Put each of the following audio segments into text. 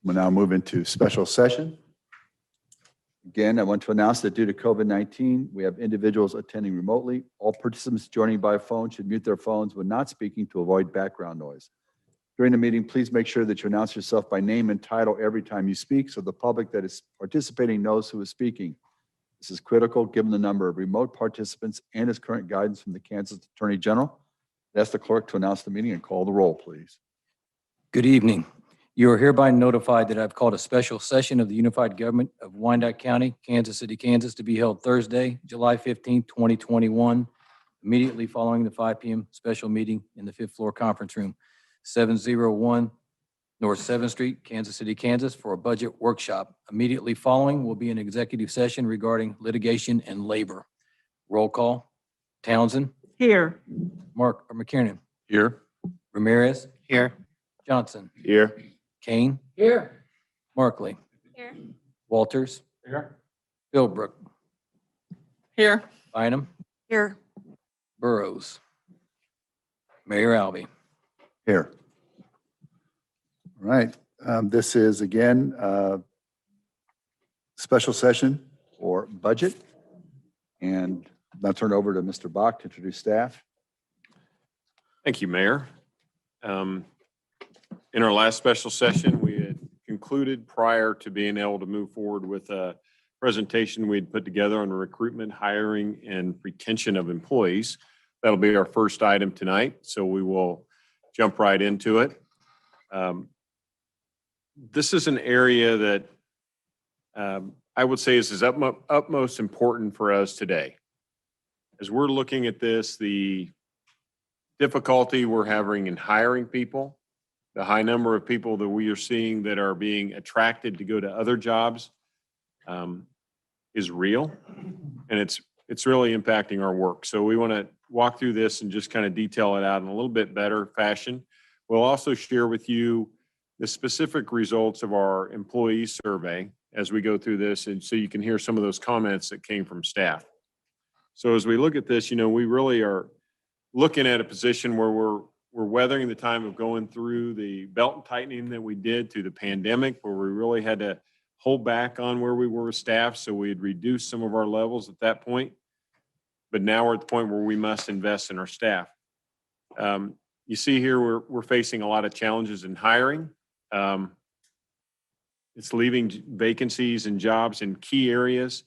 We'll now move into special session. Again, I want to announce that due to COVID-19, we have individuals attending remotely. All participants joining by phone should mute their phones when not speaking to avoid background noise. During the meeting, please make sure that you announce yourself by name and title every time you speak so the public that is participating knows who is speaking. This is critical given the number of remote participants and its current guidance from the Kansas Attorney General. I ask the clerk to announce the meeting and call the roll, please. Good evening. You are hereby notified that I've called a special session of the Unified Government of Wyandotte County, Kansas City, Kansas, to be held Thursday, July 15th, 2021, immediately following the 5 p.m. special meeting in the 5th floor conference room, 701 North 7th Street, Kansas City, Kansas, for a budget workshop. Immediately following will be an executive session regarding litigation and labor. Roll call. Townsend. Here. McKiernan. Here. Ramirez. Here. Johnson. Here. Kane. Here. Markley. Here. Walters. Here. Philbrook. Here. Bynum. Here. Burrows. Mayor Albee. Here. All right. This is again special session for budget. And now turn over to Mr. Bach to introduce staff. Thank you, Mayor. In our last special session, we had concluded prior to being able to move forward with a presentation we had put together on recruitment, hiring, and retention of employees. That'll be our first item tonight, so we will jump right into it. This is an area that I would say is utmost important for us today. As we're looking at this, the difficulty we're having in hiring people, the high number of people that we are seeing that are being attracted to go to other jobs is real, and it's really impacting our work. So we want to walk through this and just kind of detail it out in a little bit better fashion. We'll also share with you the specific results of our employee survey as we go through this, and so you can hear some of those comments that came from staff. So as we look at this, we really are looking at a position where we're weathering the time of going through the belt and tightening that we did through the pandemic, where we really had to hold back on where we were with staff. So we had reduced some of our levels at that point. But now we're at the point where we must invest in our staff. You see here, we're facing a lot of challenges in hiring. It's leaving vacancies and jobs in key areas,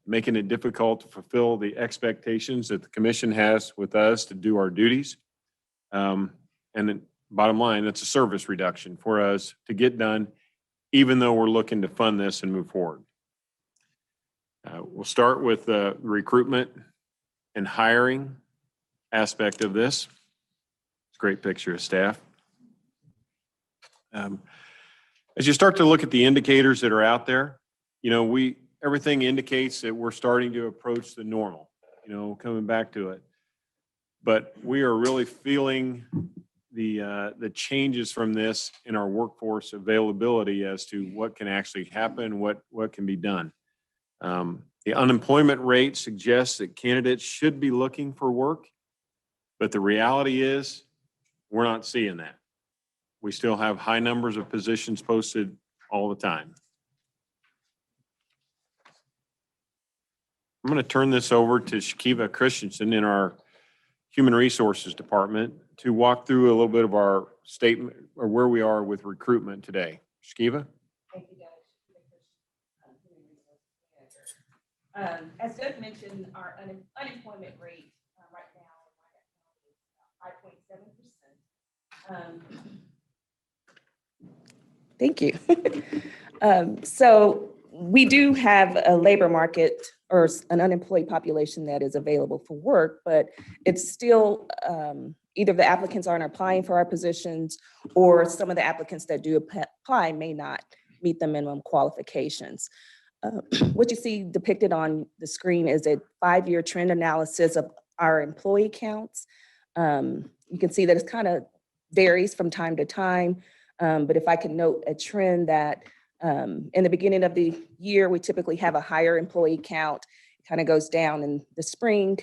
making it difficult to fulfill the expectations that the commission has with us to do our duties. And then bottom line, it's a service reduction for us to get done, even though we're looking to fund this and move forward. We'll start with the recruitment and hiring aspect of this. It's a great picture of staff. As you start to look at the indicators that are out there, everything indicates that we're starting to approach the normal, coming back to it. But we are really feeling the changes from this in our workforce availability as to what can actually happen, what can be done. The unemployment rate suggests that candidates should be looking for work, but the reality is we're not seeing that. We still have high numbers of positions posted all the time. I'm going to turn this over to Shakiva Christensen in our Human Resources Department to walk through a little bit of our statement or where we are with recruitment today. Shakiva? Thank you, guys. As Doug mentioned, our unemployment rate right now is 5.7%. Thank you. So we do have a labor market or an unemployed population that is available for work, but it's still either the applicants aren't applying for our positions or some of the applicants that do apply may not meet the minimum qualifications. What you see depicted on the screen is a 5-year trend analysis of our employee counts. You can see that it kind of varies from time to time, but if I could note a trend that in the beginning of the year, we typically have a higher employee count. It kind of goes down in the spring,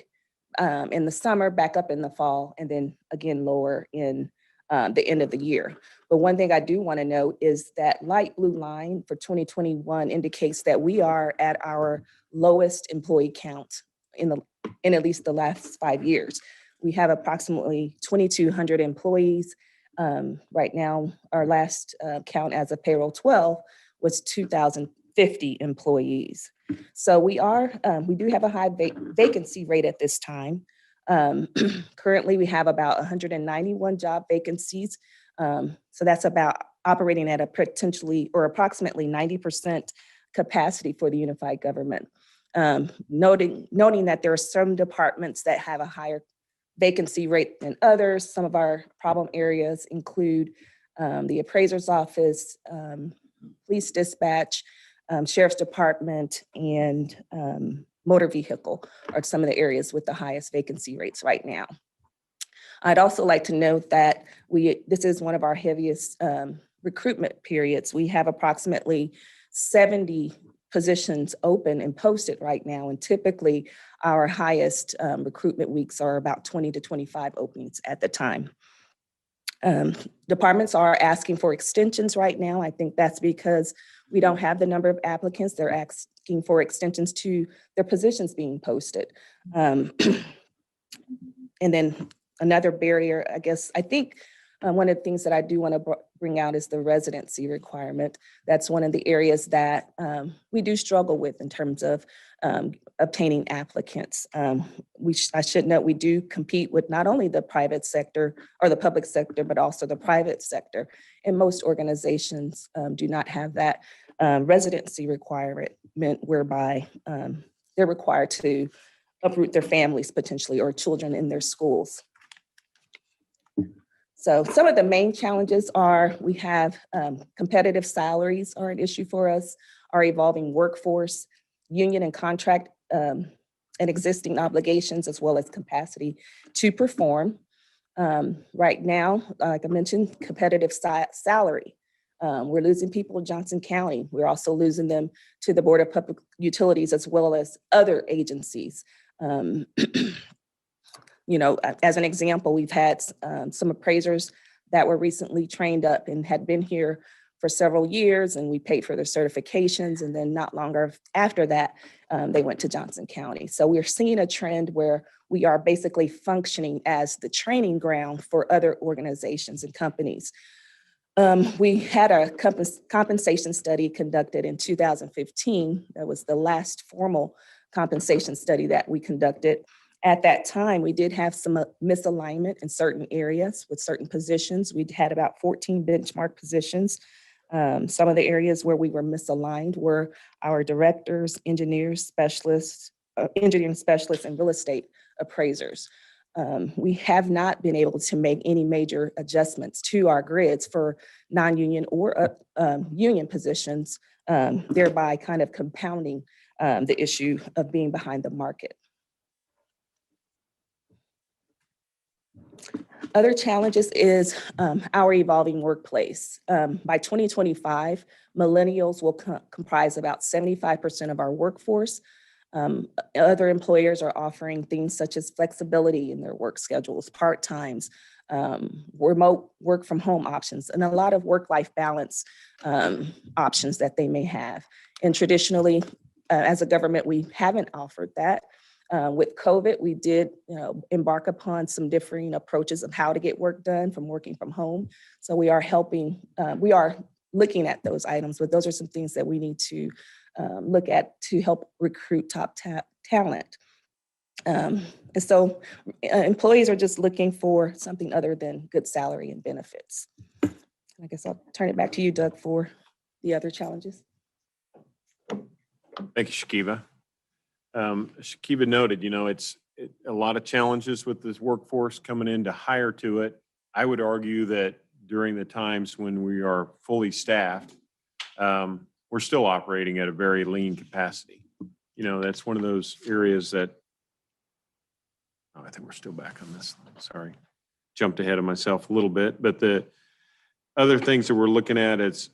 in the summer, back up in the fall, and then again lower in the end of the year. But one thing I do want to note is that light blue line for 2021 indicates that we are at our lowest employee count in at least the last 5 years. We have approximately 2,200 employees. Right now, our last count as of payroll 12 was 2,050 employees. So we do have a high vacancy rate at this time. Currently, we have about 191 job vacancies. So that's about operating at a potentially or approximately 90% capacity for the unified government. Noting that there are some departments that have a higher vacancy rate than others. Some of our problem areas include the appraiser's office, police dispatch, sheriff's department, and motor vehicle are some of the areas with the highest vacancy rates right now. I'd also like to note that this is one of our heaviest recruitment periods. We have approximately 70 positions open and posted right now, and typically our highest recruitment weeks are about 20 to 25 openings at the time. Departments are asking for extensions right now. I think that's because we don't have the number of applicants. They're asking for extensions to their positions being posted. And then another barrier, I think one of the things that I do want to bring out is the residency requirement. That's one of the areas that we do struggle with in terms of obtaining applicants. I should note we do compete with not only the private sector or the public sector, but also the private sector. And most organizations do not have that residency requirement whereby they're required to uproot their families potentially or children in their schools. So some of the main challenges are we have competitive salaries are an issue for us, our evolving workforce, union and contract and existing obligations, as well as capacity to perform. Right now, like I mentioned, competitive salary. We're losing people in Johnson County. We're also losing them to the Board of Public Utilities as well as other agencies. You know, as an example, we've had some appraisers that were recently trained up and had been here for several years, and we paid for their certifications. And then not longer after that, they went to Johnson County. So we're seeing a trend where we are basically functioning as the training ground for other organizations and companies. We had a compensation study conducted in 2015. That was the last formal compensation study that we conducted. At that time, we did have some misalignment in certain areas with certain positions. We had about 14 benchmark positions. Some of the areas where we were misaligned were our directors, engineering specialists, and real estate appraisers. We have not been able to make any major adjustments to our grids for non-union or union positions, thereby kind of compounding the issue of being behind the market. Other challenges is our evolving workplace. By 2025, millennials will comprise about 75% of our workforce. Other employers are offering things such as flexibility in their work schedules, part-times, remote work from home options, and a lot of work-life balance options that they may have. And traditionally, as a government, we haven't offered that. With COVID, we did embark upon some differing approaches of how to get work done from working from home. So we are looking at those items, but those are some things that we need to look at to help recruit top talent. And so employees are just looking for something other than good salary and benefits. I guess I'll turn it back to you, Doug, for the other challenges. Thank you, Shakiba. Shakiba noted, it's a lot of challenges with this workforce coming in to hire to it. I would argue that during the times when we are fully staffed, we're still operating at a very lean capacity. That's one of those areas that, I think we're still back on this. Sorry, jumped ahead of myself a little bit. But the other things that we're looking at is,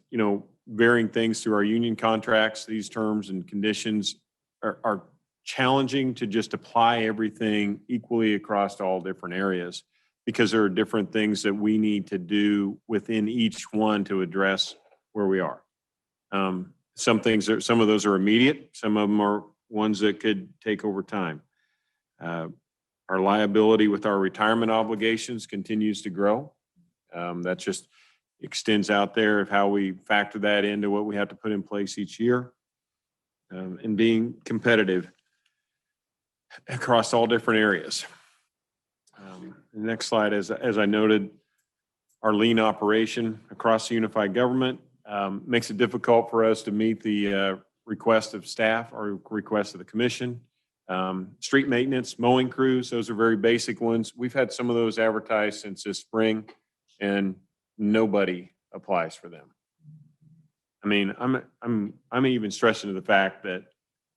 varying things through our union contracts. These terms and conditions are challenging to just apply everything equally across all different areas. because there are different things that we need to do within each one to address where we are. Some of those are immediate. Some of them are ones that could take over time. Our liability with our retirement obligations continues to grow. That just extends out there of how we factor that into what we have to put in place each year, and being competitive across all different areas. The next slide, as I noted, our lean operation across the unified government makes it difficult for us to meet the request of staff or request of the commission. Street maintenance, mowing crews, those are very basic ones. We've had some of those advertised since this spring, and nobody applies for them. I mean, I'm even stressing to the fact that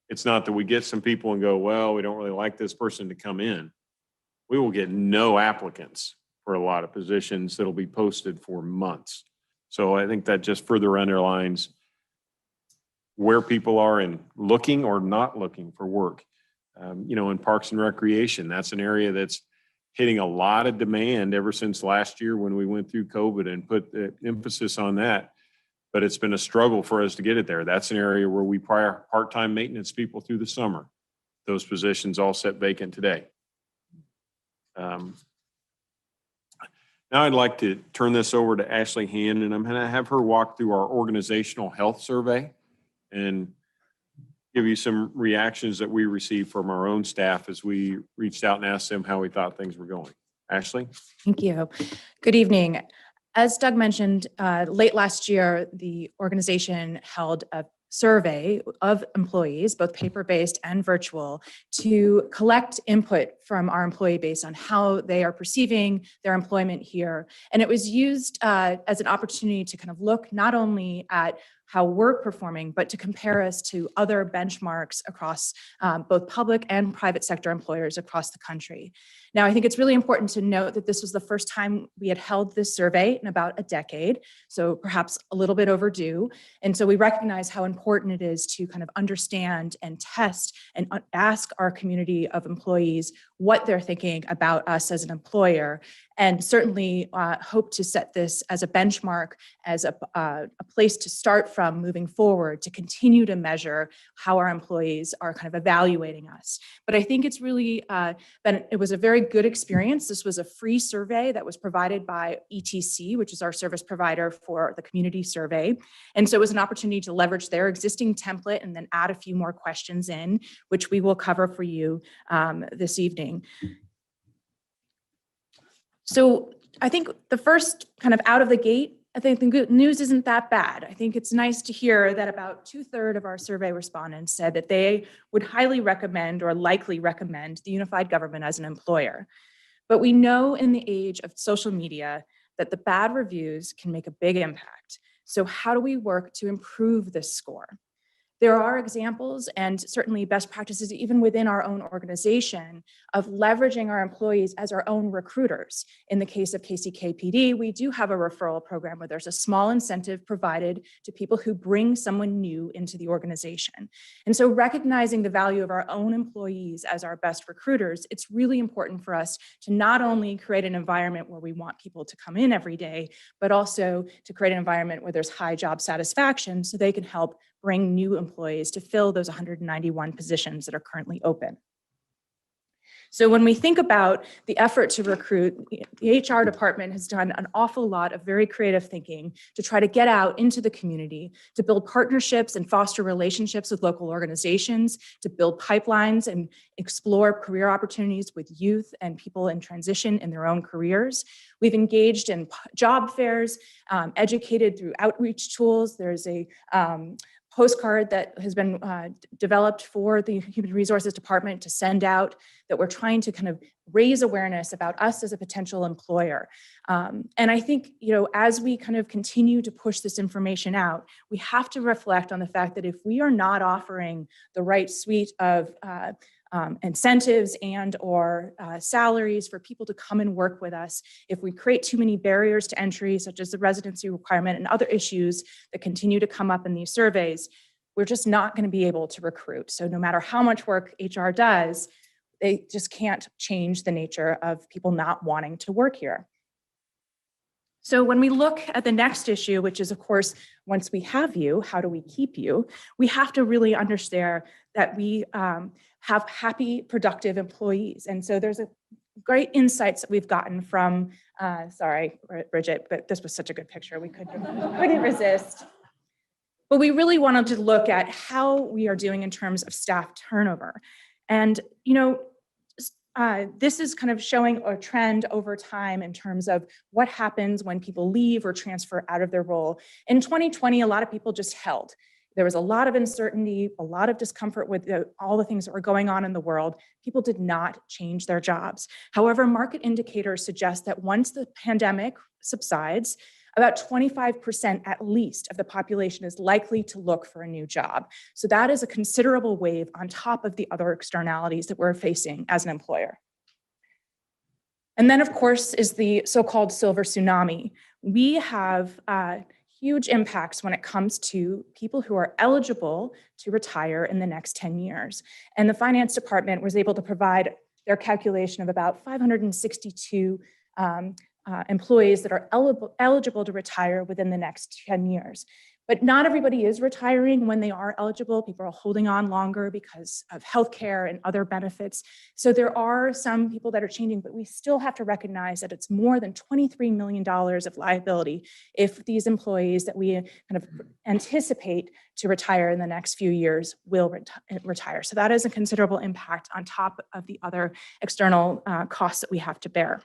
it's not that we get some people and go, well, we don't really like this person to come in. We will get no applicants for a lot of positions that'll be posted for months. So I think that just further underlines where people are in looking or not looking for work. In Parks and Recreation, that's an area that's hitting a lot of demand ever since last year when we went through COVID and put the emphasis on that. But it's been a struggle for us to get it there. That's an area where we hire part-time maintenance people through the summer. Those positions all sit vacant today. Now I'd like to turn this over to Ashley Hand, and I'm going to have her walk through our organizational health survey and give you some reactions that we received from our own staff as we reached out and asked them how we thought things were going. Ashley? Thank you. Good evening. As Doug mentioned, late last year, the organization held a survey of employees, both paper-based and virtual, to collect input from our employee base on how they are perceiving their employment here. And it was used as an opportunity to kind of look not only at how we're performing, but to compare us to other benchmarks across both public and private sector employers across the country. Now, I think it's really important to note that this was the first time we had held this survey in about a decade, so perhaps a little bit overdue. And so we recognize how important it is to kind of understand and test and ask our community of employees what they're thinking about us as an employer, and certainly hope to set this as a benchmark, as a place to start from moving forward, to continue to measure how our employees are kind of evaluating us. But I think it's really it was a very good experience. This was a free survey that was provided by ETC, which is our service provider for the community survey. And so it was an opportunity to leverage their existing template and then add a few more questions in, which we will cover for you this evening. So I think the first kind of out of the gate, I think the good news isn't that bad. I think it's nice to hear that about 2/3 of our survey respondents said that they would highly recommend or likely recommend the unified government as an employer. But we know in the age of social media that the bad reviews can make a big impact. So how do we work to improve this score? There are examples and certainly best practices even within our own organization of leveraging our employees as our own recruiters. In the case of KCKPD, we do have a referral program where there's a small incentive provided to people who bring someone new into the organization. And so recognizing the value of our own employees as our best recruiters, it's really important for us to not only create an environment where we want people to come in every day, but also to create an environment where there's high job satisfaction so they can help bring new employees to fill those 191 positions that are currently open. So when we think about the effort to recruit, the HR department has done an awful lot of very creative thinking to try to get out into the community, to build partnerships and foster relationships with local organizations, to build pipelines and explore career opportunities with youth and people in transition in their own careers. We've engaged in job fairs, educated through outreach tools. There's a postcard that has been developed for the Human Resources Department to send out that we're trying to kind of raise awareness about us as a potential employer. And I think, as we kind of continue to push this information out, we have to reflect on the fact that if we are not offering the right suite of incentives and or salaries for people to come and work with us, if we create too many barriers to entry, such as the residency requirement and other issues that continue to come up in these surveys, we're just not going to be able to recruit. So no matter how much work HR does, they just can't change the nature of people not wanting to work here. So when we look at the next issue, which is, of course, once we have you, how do we keep you? We have to really understand that we have happy, productive employees. And so there's a great insights that we've gotten from, sorry, Bridget, but this was such a good picture, we couldn't resist. But we really wanted to look at how we are doing in terms of staff turnover. And, you know, this is kind of showing a trend over time in terms of what happens when people leave or transfer out of their role. In 2020, a lot of people just held. There was a lot of uncertainty, a lot of discomfort with all the things that were going on in the world. People did not change their jobs. However, market indicators suggest that once the pandemic subsides, about 25% at least of the population is likely to look for a new job. So that is a considerable wave on top of the other externalities that we're facing as an employer. And then, of course, is the so-called silver tsunami. We have huge impacts when it comes to people who are eligible to retire in the next 10 years. And the finance department was able to provide their calculation of about 562 employees that are eligible to retire within the next 10 years. But not everybody is retiring when they are eligible. People are holding on longer because of healthcare and other benefits. So there are some people that are changing, but we still have to recognize that it's more than $23 million of liability if these employees that we kind of anticipate to retire in the next few years will retire. So that is a considerable impact on top of the other external costs that we have to bear.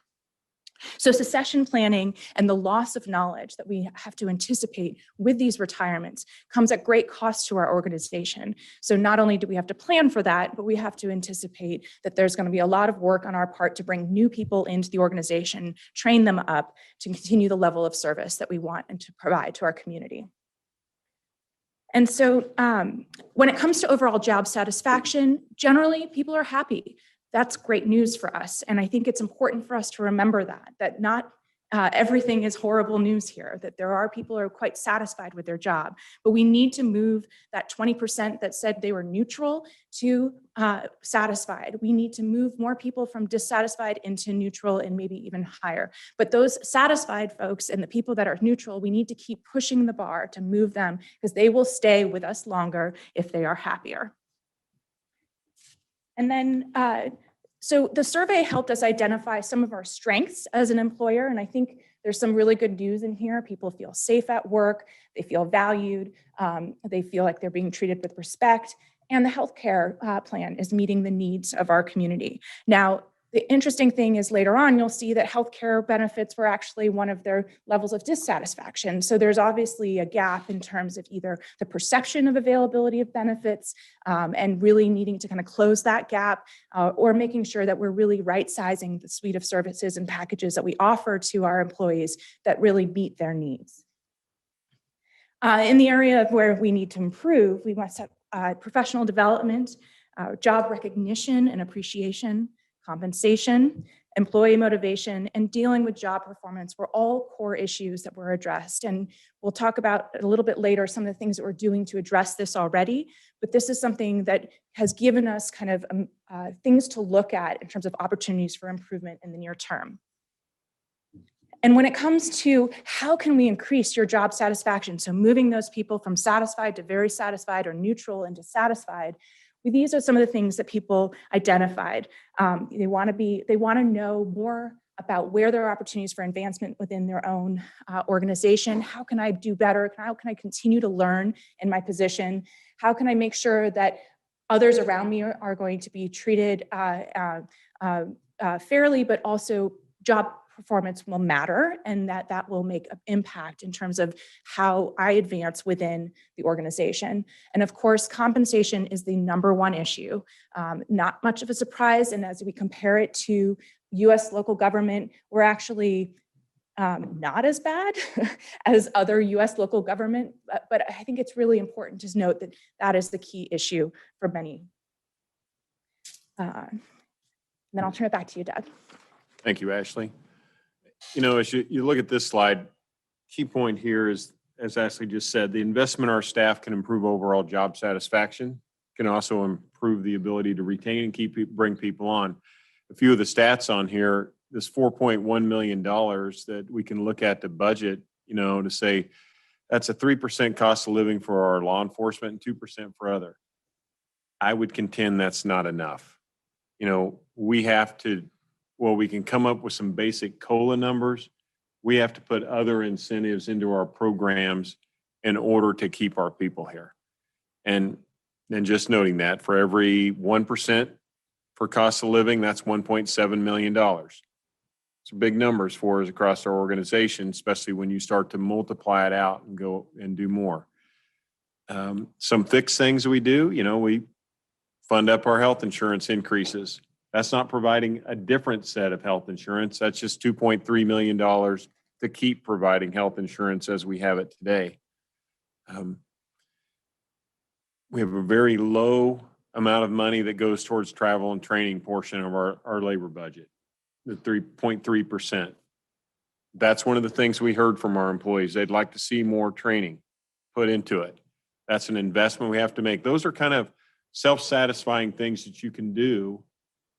So succession planning and the loss of knowledge that we have to anticipate with these retirements comes at great cost to our organization. So not only do we have to plan for that, but we have to anticipate that there's going to be a lot of work on our part to bring new people into the organization, train them up to continue the level of service that we want and to provide to our community. And so when it comes to overall job satisfaction, generally people are happy. That's great news for us. And I think it's important for us to remember that not everything is horrible news here, that there are people who are quite satisfied with their job, but we need to move that 20% that said they were neutral to satisfied. We need to move more people from dissatisfied into neutral and maybe even higher. But those satisfied folks and the people that are neutral, we need to keep pushing the bar to move them because they will stay with us longer if they are happier. And then, so the survey helped us identify some of our strengths as an employer. And I think there's some really good news in here. People feel safe at work. They feel valued. They feel like they're being treated with respect. And the healthcare plan is meeting the needs of our community. Now, the interesting thing is later on, you'll see that healthcare benefits were actually one of their levels of dissatisfaction. So there's obviously a gap in terms of either the perception of availability of benefits and really needing to kind of close that gap or making sure that we're really right-sizing the suite of services and packages that we offer to our employees that really meet their needs. In the area of where we need to improve, we must have professional development, job recognition and appreciation, compensation, employee motivation, and dealing with job performance were all core issues that were addressed. And we'll talk about a little bit later some of the things that we're doing to address this already, but this is something that has given us kind of things to look at in terms of opportunities for improvement in the near term. And when it comes to how can we increase your job satisfaction, so moving those people from satisfied to very satisfied or neutral into satisfied, these are some of the things that people identified. They want to know more about where there are opportunities for advancement within their own organization. How can I do better? How can I continue to learn in my position? How can I make sure that others around me are going to be treated fairly, but also job performance will matter and that will make an impact in terms of how I advance within the organization. And of course, compensation is the #1 issue. Not much of a surprise. And as we compare it to US local government, we're actually not as bad as other US local government, but I think it's really important to note that that is the key issue for many. Then I'll turn it back to you, Doug. Thank you, Ashley. You know, as you look at this slide, key point here is, as Ashley just said, the investment in our staff can improve overall job satisfaction, can also improve the ability to retain and bring people on. A few of the stats on here, this $4.1 million that we can look at the budget, to say that's a 3% cost of living for our law enforcement and 2% for other. I would contend that's not enough. We have to, we can come up with some basic COLA numbers. We have to put other incentives into our programs in order to keep our people here. And just noting that for every 1% for cost of living, that's $1.7 million. It's big numbers for us across our organization, especially when you start to multiply it out and go and do more. Some fixed things we do, we fund up our health insurance increases. That's not providing a different set of health insurance. That's just $2.3 million to keep providing health insurance as we have it today. We have a very low amount of money that goes towards travel and training portion of our labor budget, the 3.3%. That's one of the things we heard from our employees. They'd like to see more training put into it. That's an investment we have to make. Those are kind of self-satisfying things that you can do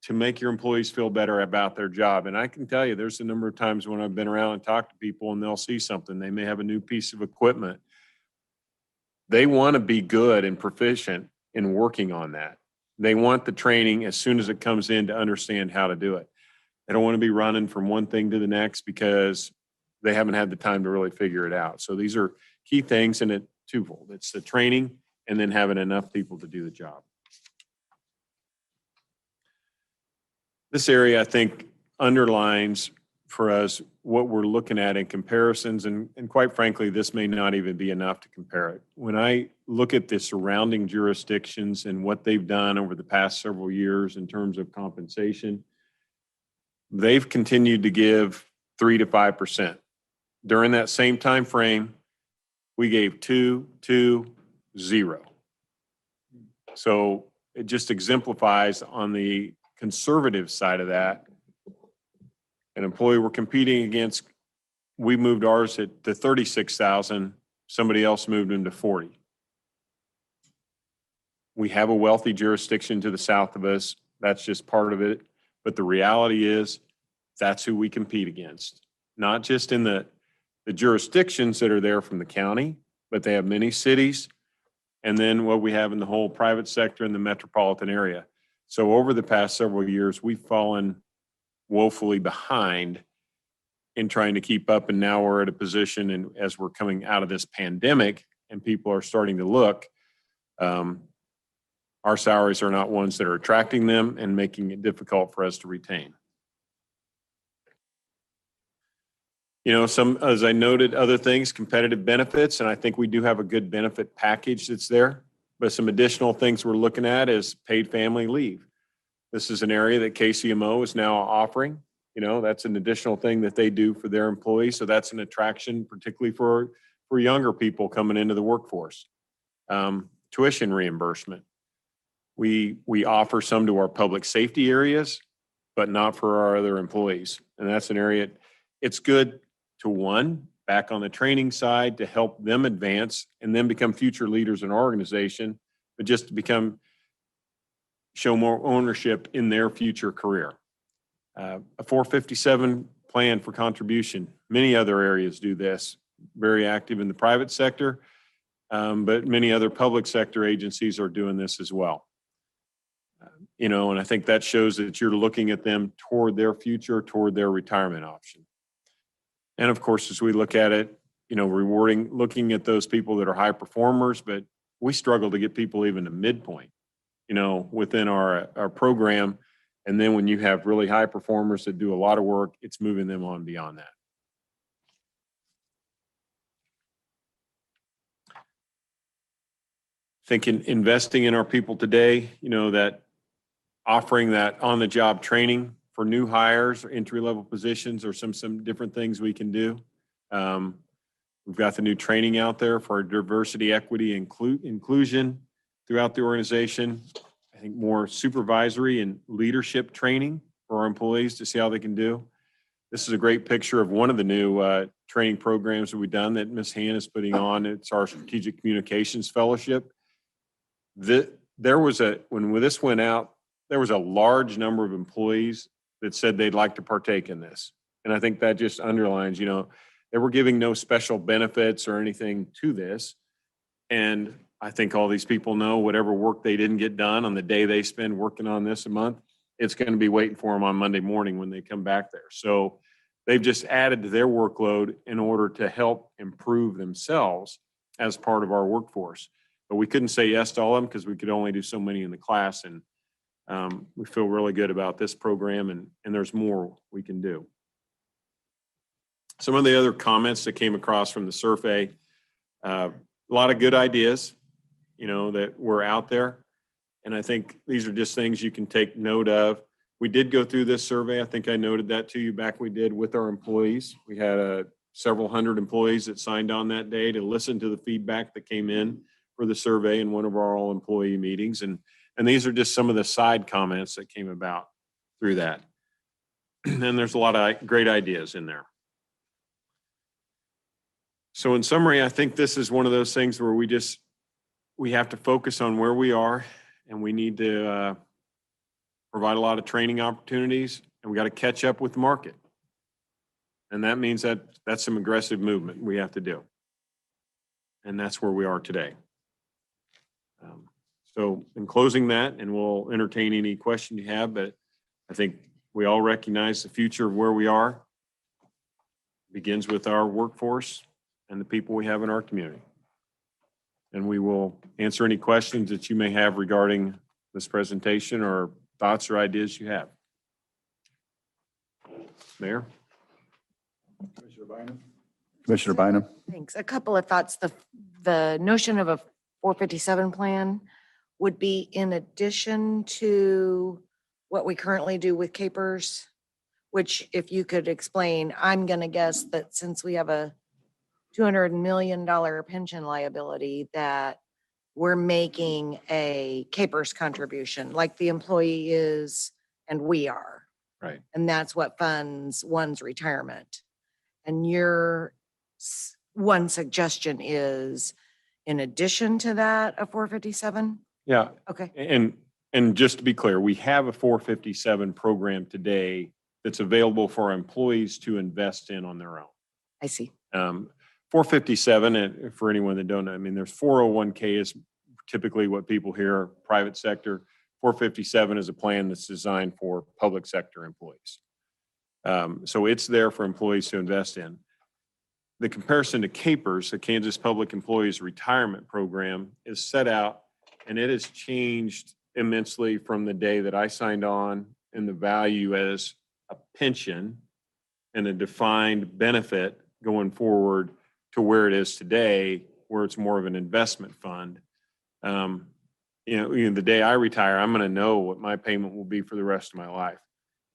to make your employees feel better about their job. And I can tell you, there's a number of times when I've been around and talked to people and they'll see something. They may have a new piece of equipment. They want to be good and proficient in working on that. They want the training as soon as it comes in to understand how to do it. They don't want to be running from one thing to the next because they haven't had the time to really figure it out. So these are key things, and it's twofold. It's the training and then having enough people to do the job. This area, I think, underlines for us what we're looking at in comparisons, and quite frankly, this may not even be enough to compare it. When I look at the surrounding jurisdictions and what they've done over the past several years in terms of compensation, they've continued to give 3 to 5%. During that same time frame, we gave 2, 2, 0. So it just exemplifies on the conservative side of that. An employee we're competing against, we moved ours to 36,000. Somebody else moved them to 40. We have a wealthy jurisdiction to the south of us. That's just part of it. But the reality is that's who we compete against. Not just in the jurisdictions that are there from the county, but they have many cities. And then what we have in the whole private sector in the metropolitan area. So over the past several years, we've fallen woefully behind in trying to keep up. And now we're at a position, and as we're coming out of this pandemic and people are starting to look, our salaries are not ones that are attracting them and making it difficult for us to retain. Some, as I noted, other things, competitive benefits, and I think we do have a good benefit package that's there. But some additional things we're looking at is paid family leave. This is an area that KCMO is now offering. That's an additional thing that they do for their employees. So that's an attraction, particularly for younger people coming into the workforce. Tuition reimbursement. We offer some to our public safety areas, but not for our other employees. And that's an area, it's good to back on the training side to help them advance and then become future leaders in our organization, but just to show more ownership in their future career. A 457 plan for contribution. Many other areas do this, very active in the private sector, but many other public sector agencies are doing this as well. And I think that shows that you're looking at them toward their future, toward their retirement option. And of course, as we look at it, looking at those people that are high performers, but we struggle to get people even to midpoint, within our program. And then when you have really high performers that do a lot of work, it's moving them on beyond that. Thinking investing in our people today, that offering that on-the-job training for new hires or entry-level positions or some different things we can do. We've got the new training out there for diversity, equity, inclusion throughout the organization. I think more supervisory and leadership training for our employees to see how they can do. This is a great picture of one of the new training programs that we've done that Ms. Han is putting on. It's our Strategic Communications Fellowship. when this went out, there was a large number of employees that said they'd like to partake in this. And I think that just underlines, they were giving no special benefits or anything to this. And I think all these people know whatever work they didn't get done on the day they spend working on this a month, it's going to be waiting for them on Monday morning when they come back there. So they've just added to their workload in order to help improve themselves as part of our workforce. But we couldn't say yes to all of them because we could only do so many in the class. And we feel really good about this program, and there's more we can do. Some of the other comments that came across from the survey, a lot of good ideas, that were out there. And I think these are just things you can take note of. We did go through this survey. I think I noted that to you back we did with our employees. We had several hundred employees that signed on that day to listen to the feedback that came in for the survey in one of our all employee meetings. And these are just some of the side comments that came about through that. And there's a lot of great ideas in there. So in summary, I think this is one of those things where we have to focus on where we are, and we need to provide a lot of training opportunities, and we got to catch up with the market. And that means that's some aggressive movement we have to do. And that's where we are today. So in closing that, and we'll entertain any question you have, but I think we all recognize the future of where we are begins with our workforce and the people we have in our community. And we will answer any questions that you may have regarding this presentation or thoughts or ideas you have. Mayor? Commissioner Bynum? Thanks. A couple of thoughts. The notion of a 457 plan would be in addition to what we currently do with capers, which if you could explain, I'm going to guess that since we have a $200 million pension liability, that we're making a capers contribution like the employee is and we are. Right. And that's what funds one's retirement. And your one suggestion is, in addition to that, a 457? Yeah. Okay. And just to be clear, we have a 457 program today that's available for our employees to invest in on their own. I see. 457, and for anyone that don't know, I mean, there's 401k is typically what people hear, private sector. 457 is a plan that's designed for public sector employees. So it's there for employees to invest in. The comparison to CAPERS, the Kansas Public Employees Retirement Program, is set out, and it has changed immensely from the day that I signed on, and the value as a pension and a defined benefit going forward to where it is today, where it's more of an investment fund. The day I retire, I'm going to know what my payment will be for the rest of my life.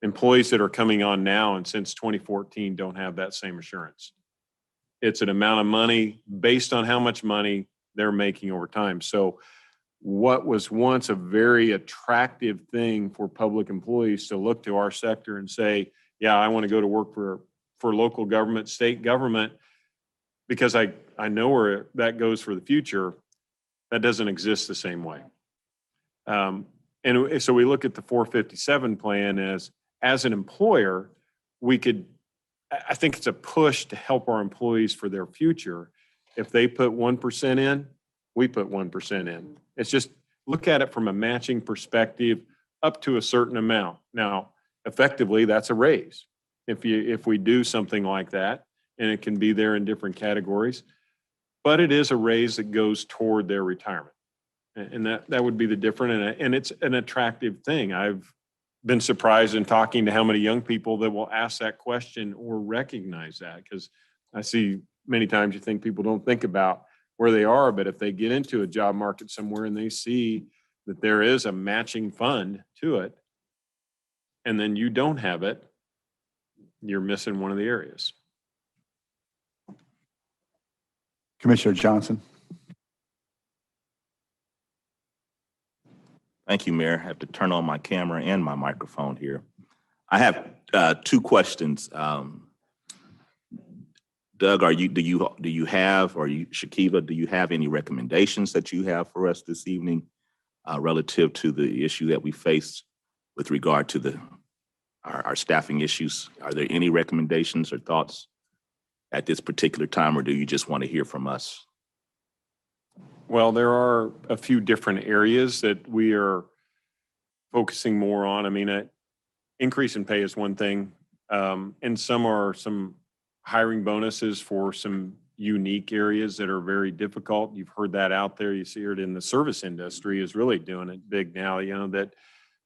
Employees that are coming on now and since 2014 don't have that same assurance. It's an amount of money based on how much money they're making over time. So what was once a very attractive thing for public employees to look to our sector and say, yeah, I want to go to work for local government, state government, because I know where that goes for the future, that doesn't exist the same way. And so we look at the 457 plan as an employer, I think it's a push to help our employees for their future. If they put 1% in, we put 1% in. It's just look at it from a matching perspective up to a certain amount. Now, effectively, that's a raise. If we do something like that, and it can be there in different categories, but it is a raise that goes toward their retirement. And that would be the different, and it's an attractive thing. I've been surprised in talking to how many young people that will ask that question or recognize that, because I see many times you think people don't think about where they are, but if they get into a job market somewhere and they see that there is a matching fund to it, and then you don't have it, you're missing one of the areas. Commissioner Johnson? Thank you, Mayor. I have to turn on my camera and my microphone here. I have two questions. Doug, Shakiva, do you have any recommendations that you have for us this evening relative to the issue that we face with regard to our staffing issues? Are there any recommendations or thoughts at this particular time, or do you just want to hear from us? Well, there are a few different areas that we are focusing more on. I mean, increase in pay is one thing, and some hiring bonuses for some unique areas that are very difficult. You've heard that out there. You see it in the service industry is really doing it big now, that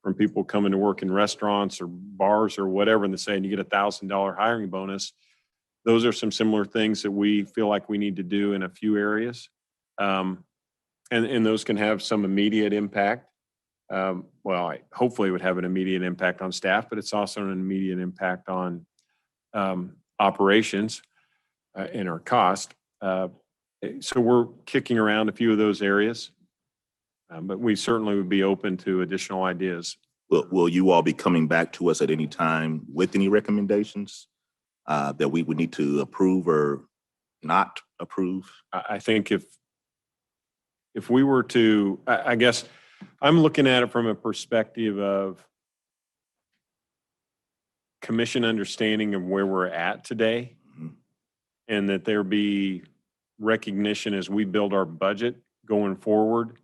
from people coming to work in restaurants or bars or whatever, and they're saying you get $1,000 hiring bonus. Those are some similar things that we feel like we need to do in a few areas. And those can have some immediate impact. Hopefully it would have an immediate impact on staff, but it's also an immediate impact on operations and our cost. So we're kicking around a few of those areas, but we certainly would be open to additional ideas. Will you all be coming back to us at any time with any recommendations that we would need to approve or not approve? I think if we were to, I guess I'm looking at it from a perspective of commission understanding of where we're at today, and that there be recognition as we build our budget going forward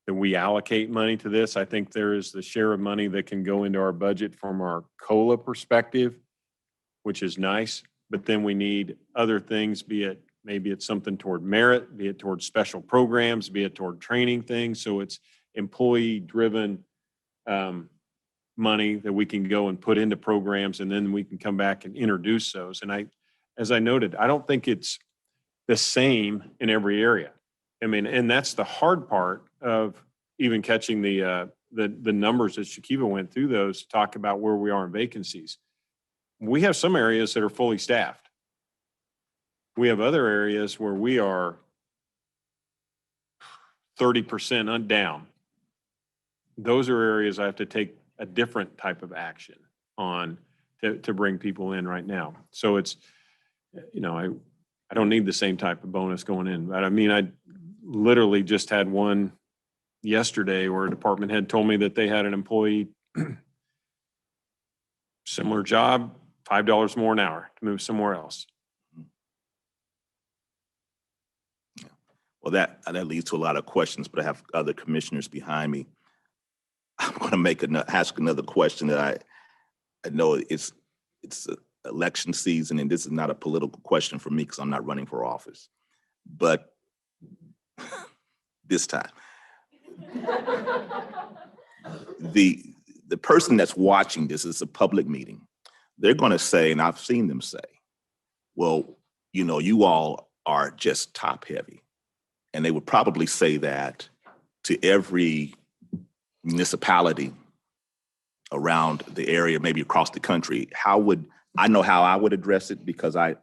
that we allocate money to this. I think there is the share of money that can go into our budget from our COLA perspective, which is nice, but then we need other things, maybe it's something toward merit, be it toward special programs, be it toward training things. So it's employee-driven money that we can go and put into programs, and then we can come back and introduce those. And as I noted, I don't think it's the same in every area. I mean, and that's the hard part of even catching the numbers that Shakiva went through those to talk about where we are in vacancies. We have some areas that are fully staffed. We have other areas where we are 30% down. Those are areas I have to take a different type of action on to bring people in right now. So it's, I don't need the same type of bonus going in. But I mean, I literally just had one yesterday where a department head told me that they had an employee, similar job, $5 more an hour to move somewhere else. Well, that leads to a lot of questions, but I have other commissioners behind me. I'm going to ask another question that I know it's election season, and this is not a political question for me because I'm not running for office. But this time, the person that's watching this is a public meeting. They're going to say, and I've seen them say, well, you all are just top heavy. And they would probably say that to every municipality around the area, maybe across the country. I know how I would address it because I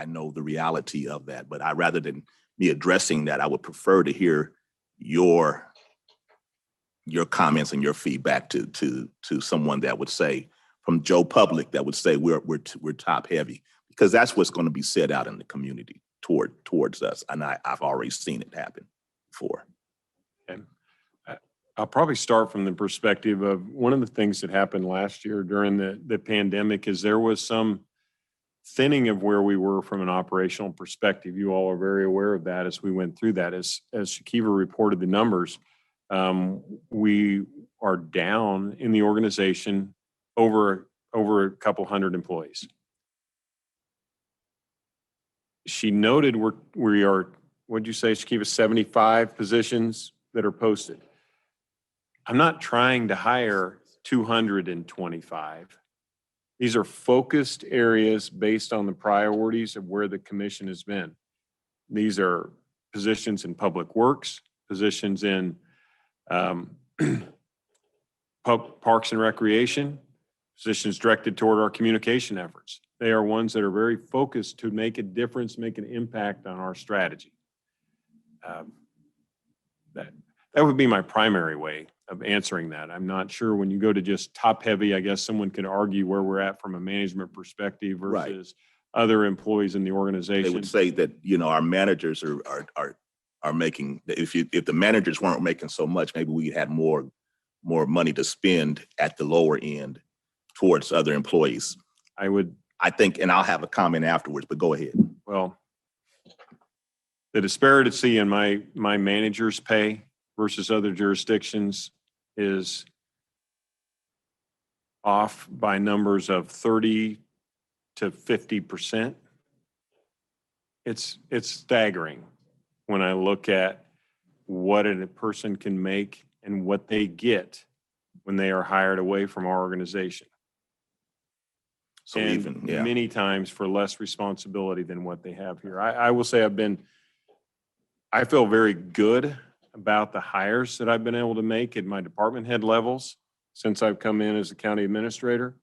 know the reality of that. But rather than me addressing that, I would prefer to hear your comments and your feedback to someone that would say, from Joe Public, that would say we're top heavy, because that's what's going to be said out in the community towards us. And I've already seen it happen before. And I'll probably start from the perspective of one of the things that happened last year during the pandemic is there was some thinning of where we were from an operational perspective. You all are very aware of that as we went through that. As Shakiva reported the numbers, we are down in the organization over a couple hundred employees. She noted we are, what'd you say, Shakiva, 75 positions that are posted. I'm not trying to hire 225. These are focused areas based on the priorities of where the commission has been. These are positions in public works, positions in parks and recreation, positions directed toward our communication efforts. They are ones that are very focused to make a difference, make an impact on our strategy. That would be my primary way of answering that. I'm not sure when you go to just top heavy, I guess someone could argue where we're at from a management perspective versus other employees in the organization. They would say that, our managers are are making, if the managers weren't making so much, maybe we had more money to spend at the lower end towards other employees. I think, and I'll have a comment afterwards, but go ahead. Well, the disparity in my manager's pay versus other jurisdictions is off by numbers of 30 to 50%. It's staggering when I look at what a person can make and what they get when they are hired away from our organization. So And even, yeah. many times for less responsibility than what they have here. I will say I feel very good about the hires that I've been able to make at my department head levels since I've come in as a county administrator.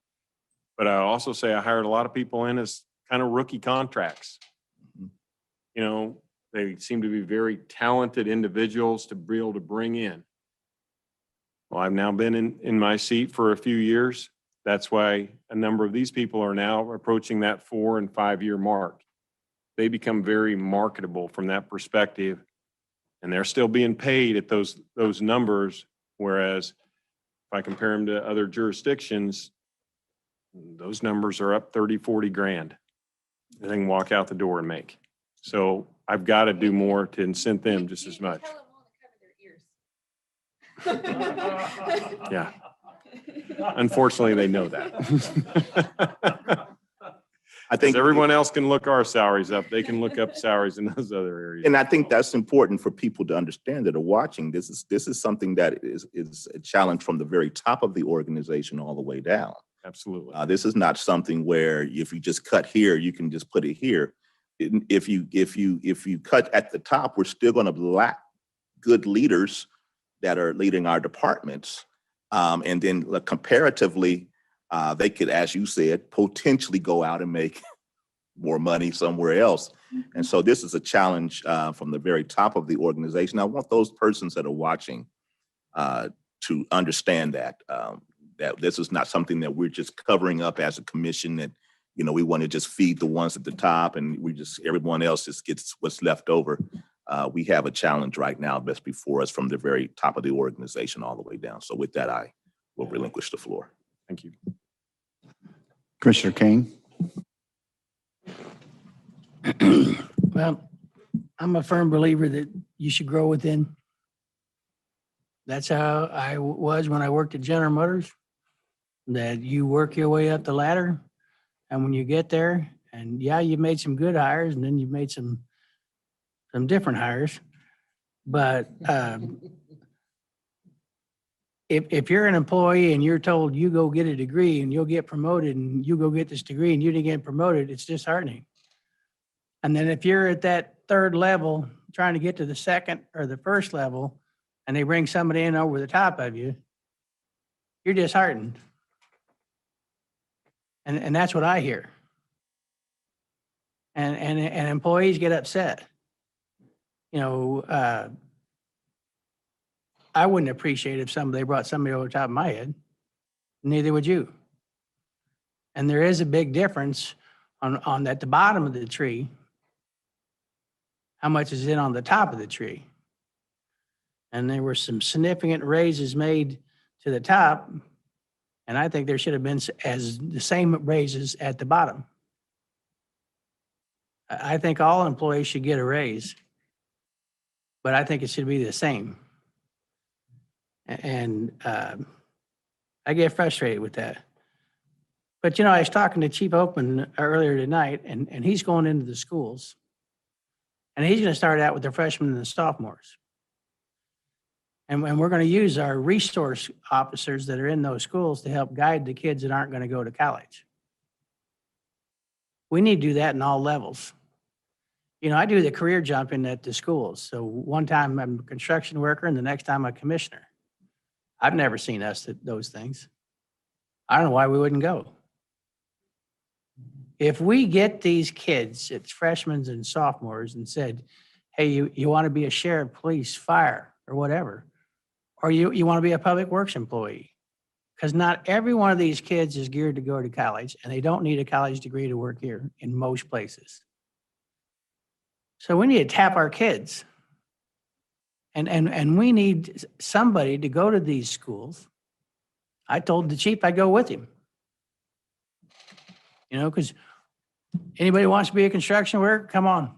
But I also say I hired a lot of people in as kind of rookie contracts. You know, they seem to be very talented individuals to be able to bring in. Well, I've now been in my seat for a few years. That's why a number of these people are now approaching that 4 and 5 year mark. They become very marketable from that perspective, and they're still being paid at those numbers. Whereas if I compare them to other jurisdictions, those numbers are up 30, 40 grand. They can walk out the door and make. So I've got to do more to incent them just as much. Yeah. Unfortunately, they know that. I think everyone else can look our salaries up. They can look up salaries in those other areas. And I think that's important for people to understand that are watching. This is something that is a challenge from the very top of the organization all the way down. Absolutely. This is not something where if you just cut here, you can just put it here. If you cut at the top, we're still going to lack good leaders that are leading our departments. And then comparatively, they could, as you said, potentially go out and make more money somewhere else. And so this is a challenge from the very top of the organization. I want those persons that are watching to understand that this is not something that we're just covering up as a commission, that, you know, we want to just feed the ones at the top and everyone else just gets what's left over. We have a challenge right now that's before us from the very top of the organization all the way down. So with that, I will relinquish the floor. Thank you. Commissioner King. Well, I'm a firm believer that you should grow within. That's how I was when I worked at General Motors, that you work your way up the ladder. And when you get there, and yeah, you made some good hires, and then you've made some different hires. But if you're an employee and you're told you go get a degree and you'll get promoted and you go get this degree and you didn't get promoted, it's disheartening. And then if you're at that third level trying to get to the second or the first level and they bring somebody in over the top of you, you're disheartened. And that's what I hear. And employees get upset. You know, I wouldn't appreciate if they brought somebody over the top of my head. Neither would you. And there is a big difference on at the bottom of the tree, how much is in on the top of the tree. And there were some significant raises made to the top, and I think there should have been the same raises at the bottom. I think all employees should get a raise, but I think it should be the same. And I get frustrated with that. But, you know, I was talking to Chief Oakman earlier tonight, and he's going into the schools. And he's going to start out with the freshmen and the sophomores. And we're going to use our resource officers that are in those schools to help guide the kids that aren't going to go to college. We need to do that in all levels. You know, I do the career jumping at the schools. So one time I'm a construction worker and the next time I'm a commissioner. I've never seen us at those things. I don't know why we wouldn't go. If we get these kids, it's freshmen and sophomores, and said, hey, you want to be a sheriff, police, fire, or whatever, or you want to be a public works employee, because not every one of these kids is geared to go to college, and they don't need a college degree to work here in most places. So we need to tap our kids. And we need somebody to go to these schools. I told the chief I'd go with him. You know, because anybody wants to be a construction worker, come on.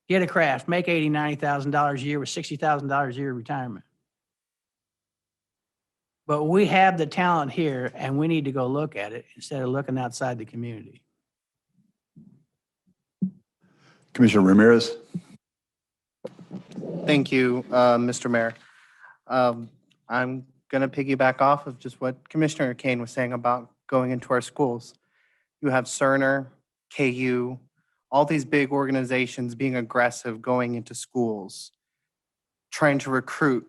Get a craft, make $80,000, $90,000 a year with $60,000 a year retirement. But we have the talent here and we need to go look at it instead of looking outside the community. Commissioner Ramirez. Thank you, Mr. Mayor. I'm going to piggyback off of just what Commissioner Kane was saying about going into our schools. You have Cerner, KU, all these big organizations being aggressive, going into schools, trying to recruit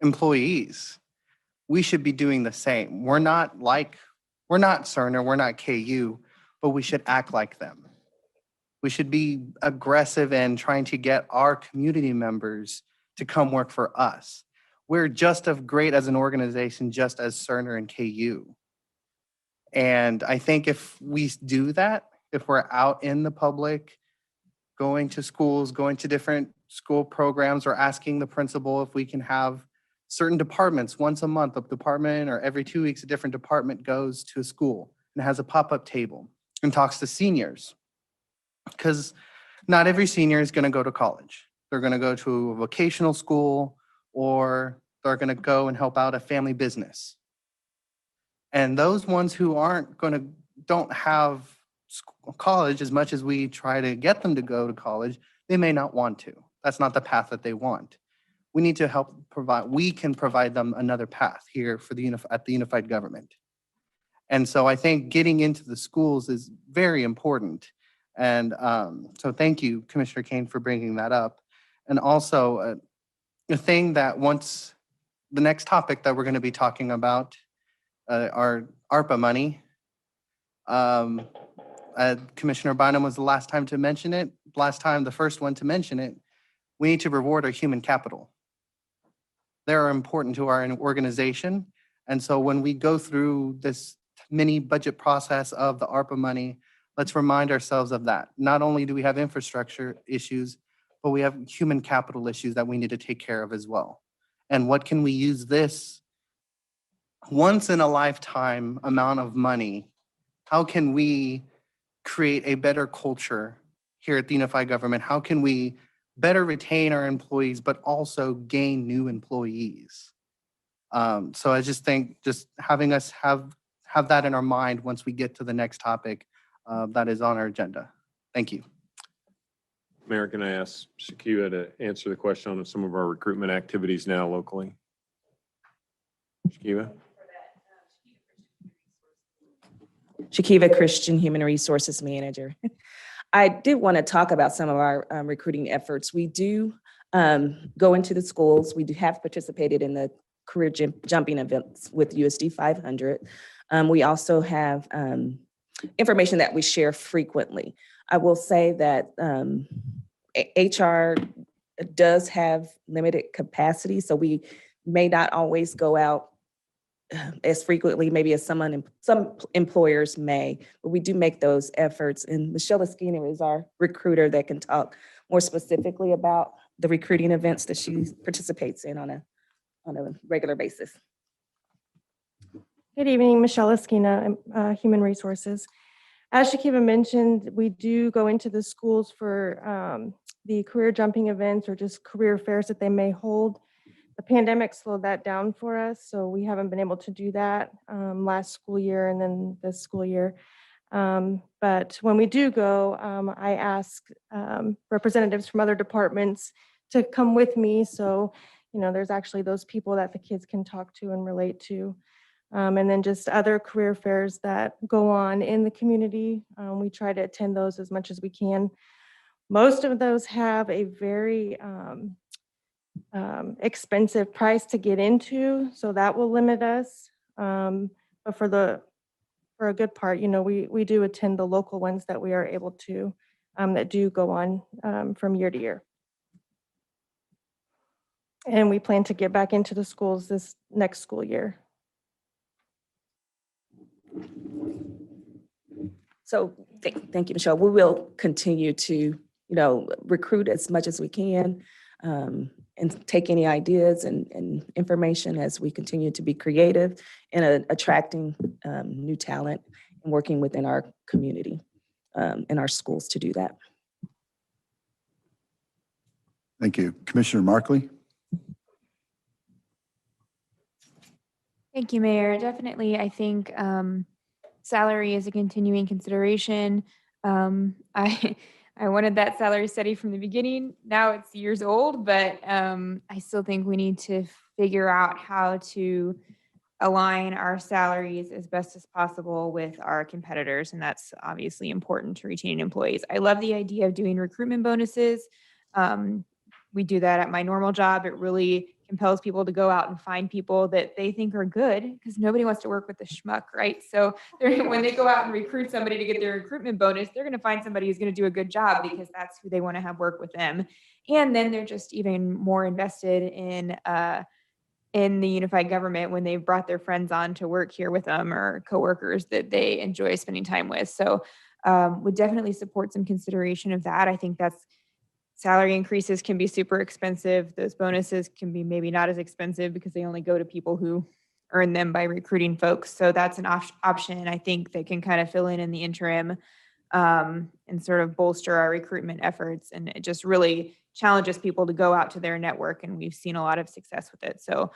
employees. We should be doing the same. We're not Cerner, we're not KU, but we should act like them. We should be aggressive and trying to get our community members to come work for us. We're just as great as an organization, just as Cerner and KU. And I think if we do that, if we're out in the public, going to schools, going to different school programs, or asking the principal if we can have certain departments once a month, a department, or every 2 weeks, a different department goes to a school and has a pop-up table and talks to seniors. Because not every senior is going to go to college. They're going to go to a vocational school, or they're going to go and help out a family business. And those ones who don't have college, as much as we try to get them to go to college, they may not want to. That's not the path that they want. We need to help provide, we can provide them another path here for at the unified government. And so I think getting into the schools is very important. And so thank you, Commissioner Kane, for bringing that up. And also a thing that the next topic that we're going to be talking about, our ARPA money. Commissioner Bynum was the last time to mention it. The first one to mention it. We need to reward our human capital. They're important to our organization. And so when we go through this mini budget process of the ARPA money, let's remind ourselves of that. Not only do we have infrastructure issues, but we have human capital issues that we need to take care of as well. And what can we use this once in a lifetime amount of money? How can we create a better culture here at the unified government? How can we better retain our employees, but also gain new employees? So I just think just having us have that in our mind once we get to the next topic that is on our agenda. Thank you. Mayor, can I ask Shakiva to answer the question on some of our recruitment activities now locally? Shakiva? Shakiva Christian, Human Resources Manager. I did want to talk about some of our recruiting efforts. We do go into the schools. We do have participated in the career jumping events with USD 500. We also have information that we share frequently. I will say that HR does have limited capacity, so we may not always go out as frequently maybe as some employers may, but we do make those efforts. And Michelle Esquina is our recruiter that can talk more specifically about the recruiting events that she participates in on a regular basis. Good evening, Michelle Esquina, Human Resources. As Shakiva mentioned, we do go into the schools for the career jumping events or just career fairs that they may hold. The pandemic slowed that down for us, so we haven't been able to do that last school year and then this school year. But when we do go, I ask representatives from other departments to come with me. So, there's actually those people that the kids can talk to and relate to. And then just other career fairs that go on in the community. We try to attend those as much as we can. Most of those have a very expensive price to get into, so that will limit us. But for a good part, we do attend the local ones that we are able to, that do go on from year to year. And we plan to get back into the schools this next school year. So thank you, Michelle. We will continue to, recruit as much as we can. and take any ideas and information as we continue to be creative in attracting new talent and working within our community and our schools to do that. Thank you. Commissioner Markley? Thank you, Mayor. Definitely, I think salary is a continuing consideration. I wanted that salary study from the beginning. Now it's years old, but I still think we need to figure out how to align our salaries as best as possible with our competitors, and that's obviously important to retaining employees. I love the idea of doing recruitment bonuses. We do that at my normal job. It really compels people to go out and find people that they think are good, because nobody wants to work with the schmuck, right? So when they go out and recruit somebody to get their recruitment bonus, they're going to find somebody who's going to do a good job because that's who they want to have work with them. And then they're just even more invested in the unified government when they've brought their friends on to work here with them or coworkers that they enjoy spending time with. So would definitely support some consideration of that. I think that's salary increases can be super expensive. Those bonuses can be maybe not as expensive because they only go to people who earn them by recruiting folks. So that's an option, I think, that can kind of fill in the interim and sort of bolster our recruitment efforts. And it just really challenges people to go out to their network. And we've seen a lot of success with it. So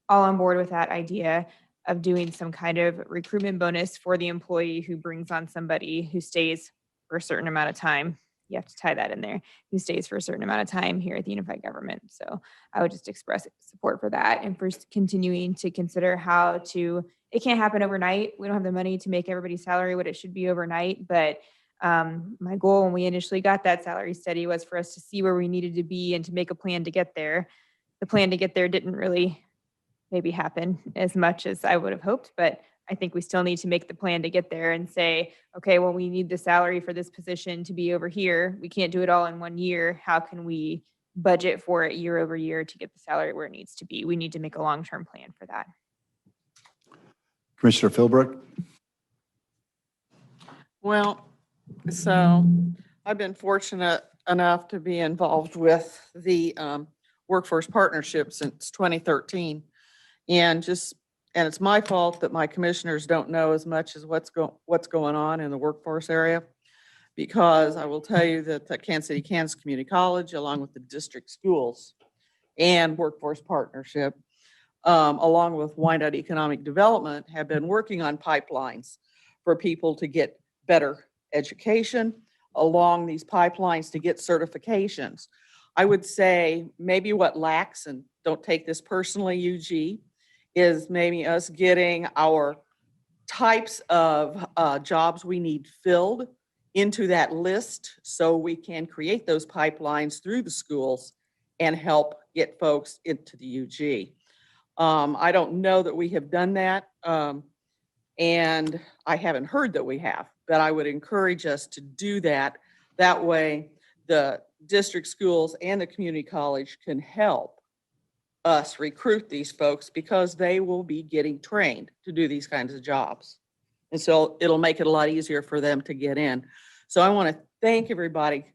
all on board with that idea of doing some kind of recruitment bonus for the employee who brings on somebody who stays for a certain amount of time. You have to tie that in there, who stays for a certain amount of time here at the unified government. So I would just express support for that and for continuing to consider how to, it can't happen overnight. We don't have the money to make everybody's salary what it should be overnight. But my goal when we initially got that salary study was for us to see where we needed to be and to make a plan to get there. The plan to get there didn't really maybe happen as much as I would have hoped, but I think we still need to make the plan to get there and say, okay, well, we need the salary for this position to be over here. We can't do it all in 1 year. How can we budget for it year over year to get the salary where it needs to be? We need to make a long-term plan for that. Commissioner Philbrook? Well, so I've been fortunate enough to be involved with the workforce partnership since 2013. And it's my fault that my commissioners don't know as much as what's going on in the workforce area, because I will tell you that the Kansas City, Kansas Community College, along with the district schools and workforce partnership, along with Wyandotte Economic Development, have been working on pipelines for people to get better education along these pipelines to get certifications. I would say maybe what lacks, and don't take this personally, UG, is maybe us getting our types of jobs we need filled into that list so we can create those pipelines through the schools and help get folks into the UG. I don't know that we have done that, and I haven't heard that we have, but I would encourage us to do that. That way, the district schools and the community college can help us recruit these folks because they will be getting trained to do these kinds of jobs. And so it'll make it a lot easier for them to get in. So I want to thank everybody,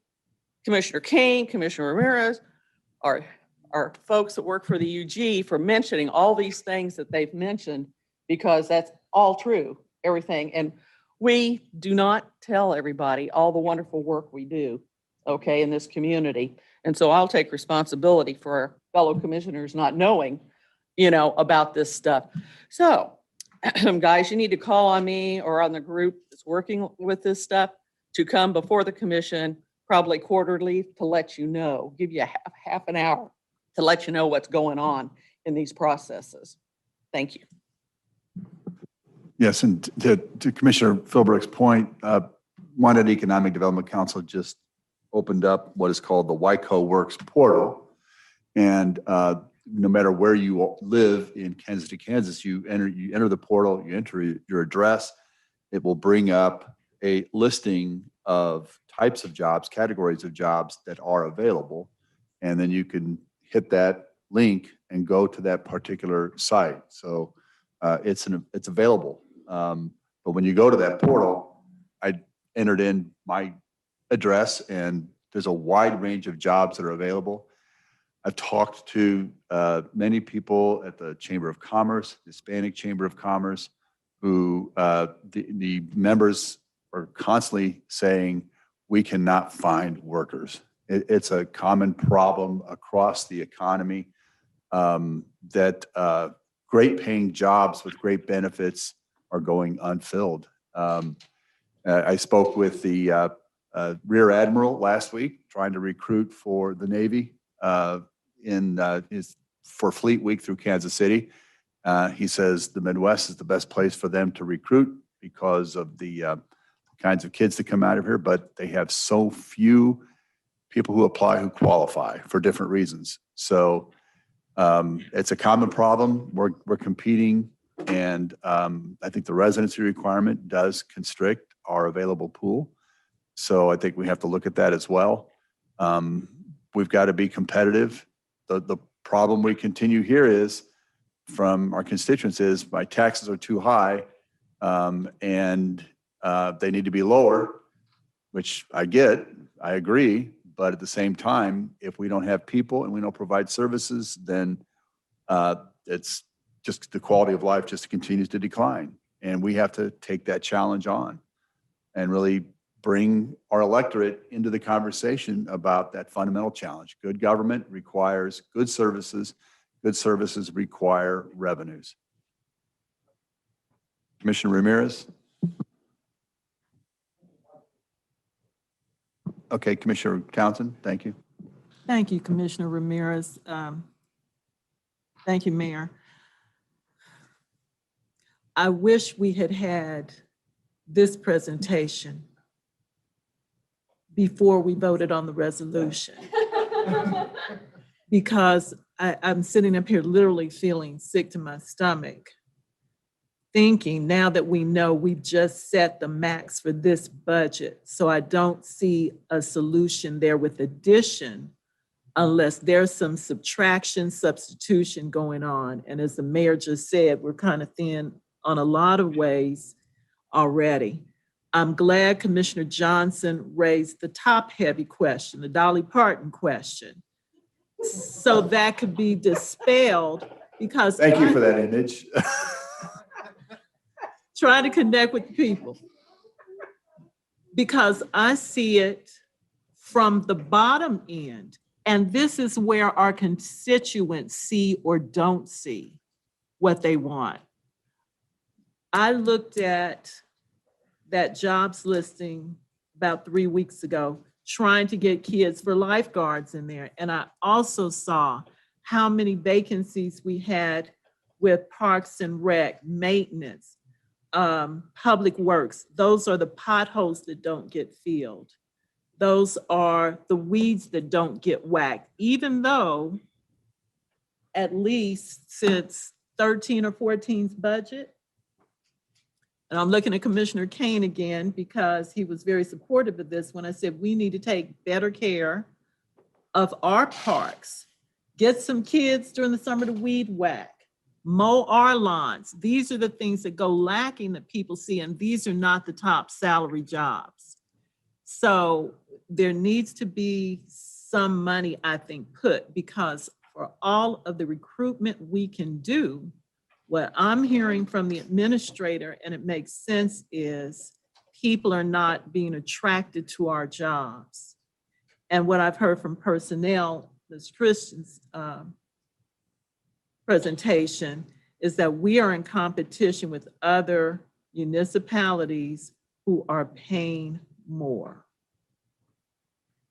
Commissioner King, Commissioner Ramirez, our folks that work for the UG, for mentioning all these things that they've mentioned, because that's all true, everything. And we do not tell everybody all the wonderful work we do, okay, in this community. And so I'll take responsibility for our fellow commissioners not knowing, about this stuff. So, guys, you need to call on me or on the group that's working with this stuff to come before the commission, probably quarterly, to let you know, give you half an hour to let you know what's going on in these processes. Thank you. Yes, and to Commissioner Philbrook's point, Wyandotte Economic Development Council just opened up what is called the WICO Works portal. And no matter where you live in Kansas City, Kansas, you enter the portal, you enter your address, it will bring up a listing of types of jobs, categories of jobs that are available. And then you can hit that link and go to that particular site. So it's available. But when you go to that portal, I entered in my address and there's a wide range of jobs that are available. I've talked to many people at the Chamber of Commerce, Hispanic Chamber of Commerce, who the members are constantly saying, we cannot find workers. It's a common problem across the economy that great paying jobs with great benefits are going unfilled. I spoke with the Rear Admiral last week, trying to recruit for the Navy for Fleet Week through Kansas City. He says the Midwest is the best place for them to recruit because of the kinds of kids that come out of here, but they have so few people who apply who qualify for different reasons. So it's a common problem. We're competing, and I think the residency requirement does constrict our available pool. So I think we have to look at that as well. We've got to be competitive. The problem we continue here is from our constituents is my taxes are too high and they need to be lower, which I agree. But at the same time, if we don't have people and we don't provide services, then it's just the quality of life just continues to decline. And we have to take that challenge on and really bring our electorate into the conversation about that fundamental challenge. Good government requires good services. Good services require revenues. Commissioner Ramirez. Okay, Commissioner Townsend, thank you. Thank you, Commissioner Ramirez. Thank you, Mayor. I wish we had had this presentation before we voted on the resolution. Because I'm sitting up here literally feeling sick to my stomach, thinking now that we know we've just set the max for this budget. So I don't see a solution there with addition unless there's some subtraction, substitution going on. And as the mayor just said, we're kind of thin on a lot of ways already. I'm glad Commissioner Johnson raised the top-heavy question, the Dolly Parton question, so that could be dispelled because— Thank you for that image. Trying to connect with the people. Because I see it from the bottom end, and this is where our constituents see or don't see what they want. I looked at that jobs listing about 3 weeks ago, trying to get kids for lifeguards in there. And I also saw how many vacancies we had with Parks and Rec, maintenance, public works. Those are the potholes that don't get filled. Those are the weeds that don't get whacked, even though at least since 13 or 14's budget, and I'm looking at Commissioner Kane again because he was very supportive of this when I said we need to take better care of our parks, get some kids during the summer to weed whack, mow our lawns. These are the things that go lacking that people see, and these are not the top salary jobs. So there needs to be some money, I think, put, because for all of the recruitment we can do, what I'm hearing from the administrator, and it makes sense, is people are not being attracted to our jobs. And what I've heard from personnel, Ms. Christian's presentation, is that we are in competition with other municipalities who are paying more.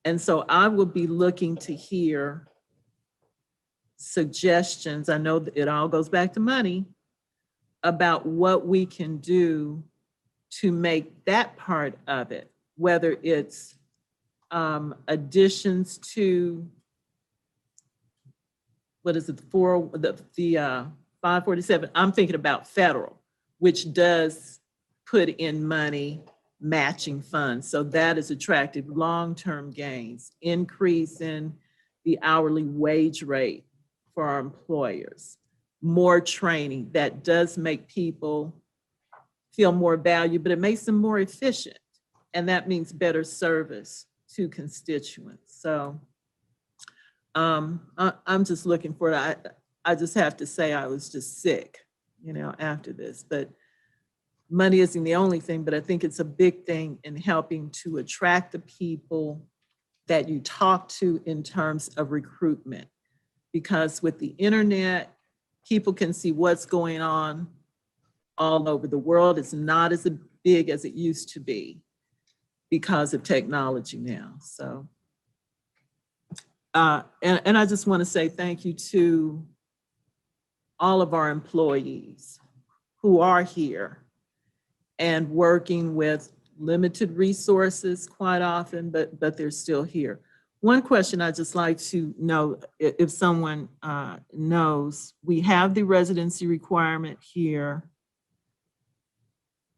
And so I will be looking to hear suggestions. I know that it all goes back to money, about what we can do to make that part of it, whether it's additions to, what is it, the 547, I'm thinking about federal, which does put in money, matching funds. So that is attractive, long-term gains, increase in the hourly wage rate for our employers, more training. That does make people feel more valued, but it makes them more efficient. And that means better service to constituents. So I'm just looking for it. I just have to say I was just sick, after this, but money isn't the only thing, but I think it's a big thing in helping to attract the people that you talk to in terms of recruitment. Because with the internet, people can see what's going on all over the world. It's not as big as it used to be because of technology now. So, and I just want to say thank you to all of our employees who are here and working with limited resources quite often, but they're still here. One question I'd just like to know, if someone knows, we have the residency requirement here.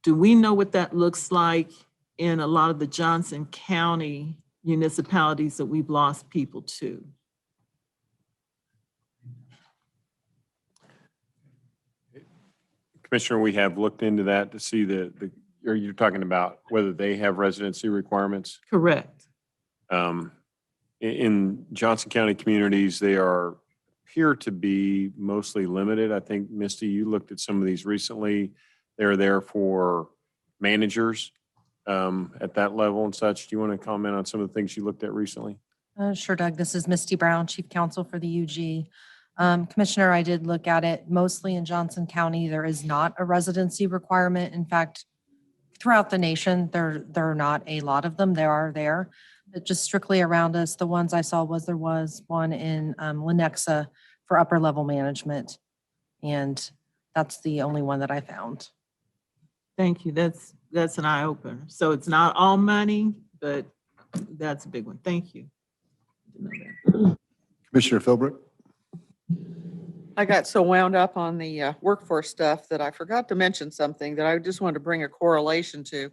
Do we know what that looks like in a lot of the Johnson County municipalities that we've lost people to? Commissioner, we have looked into that to see or you're talking about whether they have residency requirements? Correct. In Johnson County communities, they appear to be mostly limited. I think, Misty, you looked at some of these recently. They're there for managers at that level and such. Do you want to comment on some of the things you looked at recently? Sure, Doug. This is Misty Brown, Chief Counsel for the UG. Commissioner, I did look at it. Mostly in Johnson County, there is not a residency requirement. In fact, throughout the nation, there are not a lot of them. There are there. But just strictly around us, the ones I saw there was one in Lenexa for upper level management. And that's the only one that I found. Thank you. That's an eye opener. So it's not all money, but that's a big one. Thank you. Commissioner Philbrick? I got so wound up on the workforce stuff that I forgot to mention something that I just wanted to bring a correlation to.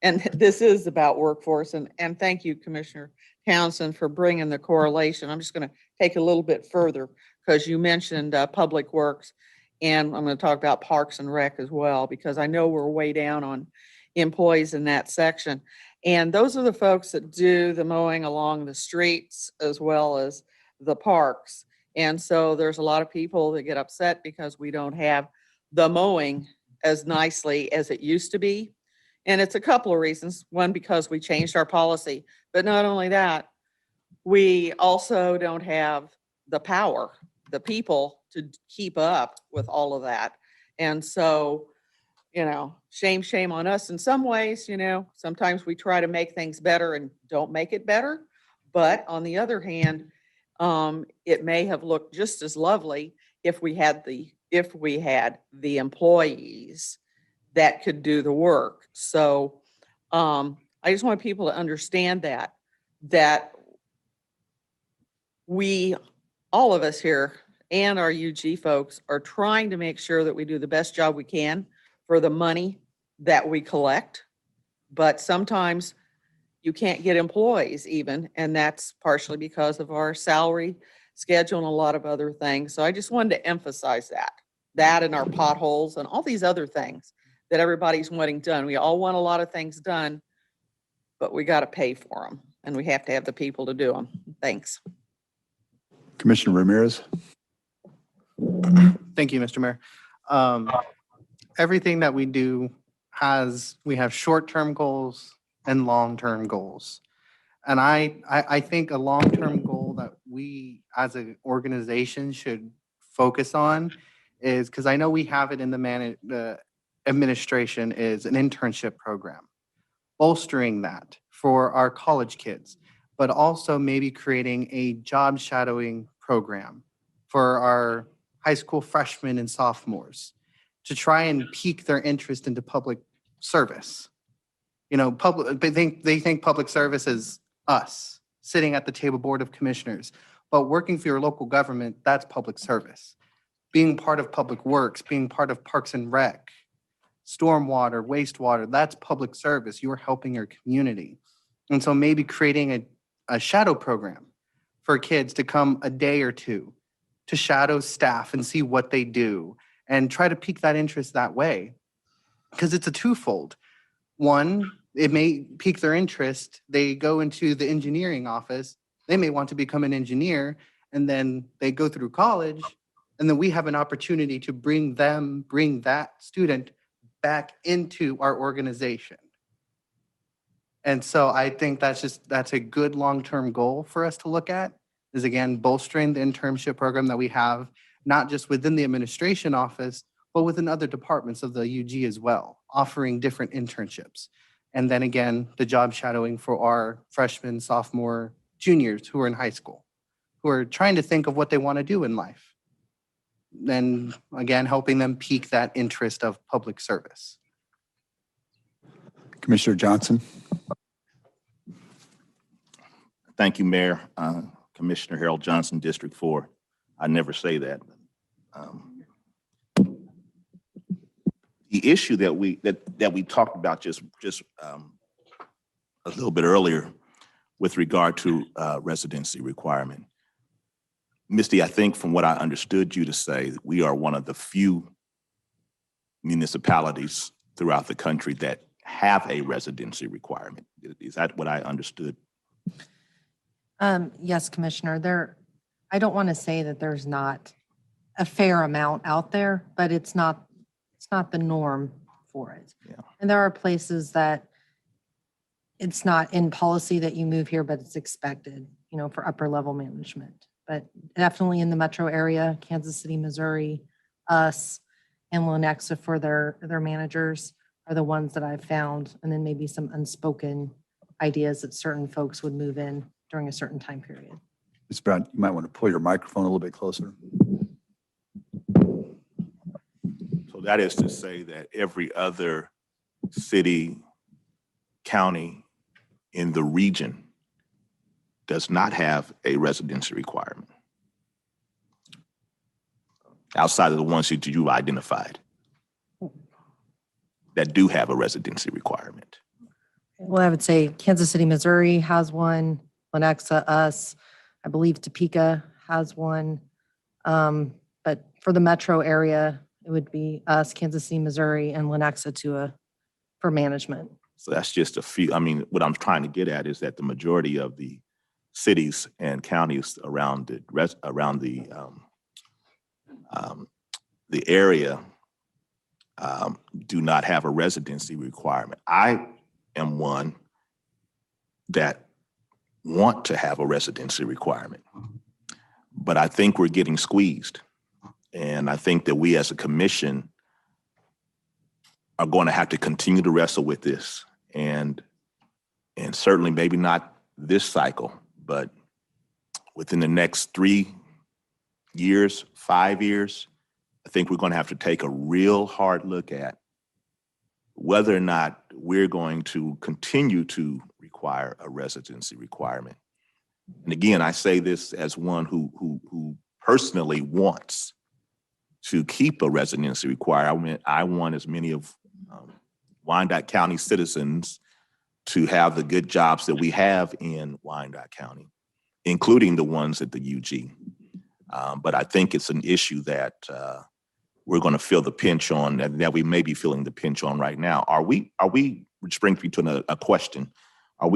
And this is about workforce. And thank you, Commissioner Townsend, for bringing the correlation. I'm just going to take a little bit further because you mentioned public works. And I'm going to talk about Parks and Rec as well, because I know we're way down on employees in that section. And those are the folks that do the mowing along the streets as well as the parks. And so there's a lot of people that get upset because we don't have the mowing as nicely as it used to be. And it's a couple of reasons. One, because we changed our policy, but not only that, we also don't have the power, the people to keep up with all of that. And so, shame on us in some ways. Sometimes we try to make things better and don't make it better. But on the other hand, it may have looked just as lovely if we had the employees that could do the work. So I just want people to understand that we, all of us here and our UG folks, are trying to make sure that we do the best job we can for the money that we collect. But sometimes you can't get employees even, and that's partially because of our salary schedule and a lot of other things. So I just wanted to emphasize that and our potholes and all these other things that everybody's wanting done. We all want a lot of things done, but we got to pay for them, and we have to have the people to do them. Thanks. Commissioner Ramirez? Thank you, Mr. Mayor. Everything that we do we have short-term goals and long-term goals. And I think a long-term goal that we as an organization should focus on is, because I know we have it in the administration, is an internship program. Bolstering that for our college kids, but also maybe creating a job shadowing program for our high school freshmen and sophomores to try and pique their interest into public service. They think public service is us sitting at the table board of commissioners, but working for your local government, that's public service. Being part of public works, being part of Parks and Rec, stormwater, wastewater, that's public service. You're helping your community. And so maybe creating a shadow program for kids to come a day or two to shadow staff and see what they do and try to pique that interest that way. Because it's a twofold. One, it may pique their interest. They go into the engineering office. They may want to become an engineer. and then they go through college, and then we have an opportunity to bring that student back into our organization. And so I think that's a good long-term goal for us to look at, is again, bolstering the internship program that we have, not just within the administration office, but within other departments of the UG as well, offering different internships. And then again, the job shadowing for our freshmen, sophomore, juniors who are in high school, who are trying to think of what they want to do in life. And again, helping them pique that interest of public service. Commissioner Johnson. Thank you, Mayor. Commissioner Harold Johnson, District 4. I never say that. The issue that we talked about just a little bit earlier with regard to residency requirement. Misty, I think from what I understood you to say, we are one of the few municipalities throughout the country that have a residency requirement. Is that what I understood? Yes, Commissioner, I don't want to say that there's not a fair amount out there, but it's not the norm for it. Yeah. And there are places that it's not in policy that you move here, but it's expected, for upper level management. But definitely in the metro area, Kansas City, Missouri, us, and Lenexa for their managers are the ones that I've found. And then maybe some unspoken ideas that certain folks would move in during a certain time period. Ms. Brown, you might want to pull your microphone a little bit closer. So that is to say that every other city, county in the region does not have a residency requirement outside of the ones that you identified that do have a residency requirement. Well, I would say Kansas City, Missouri has one, Lenexa, us, I believe Topeka has one. But for the metro area, it would be us, Kansas City, Missouri, and Lenexa for management. So that's just a few. I mean, what I'm trying to get at is that the majority of the cities and counties around the area do not have a residency requirement. I am one that want to have a residency requirement, but I think we're getting squeezed. And I think that we as a commission are going to have to continue to wrestle with this. And certainly maybe not this cycle, but within the next 3 years, 5 years, I think we're going to have to take a real hard look at whether or not we're going to continue to require a residency requirement. And again, I say this as one who personally wants to keep a residency requirement. I want as many of Wyandotte County citizens to have the good jobs that we have in Wyandotte County, including the ones at the UG. But I think it's an issue that we're going to feel the pinch on, and that we may be feeling the pinch on right now. Which brings me to a question. Are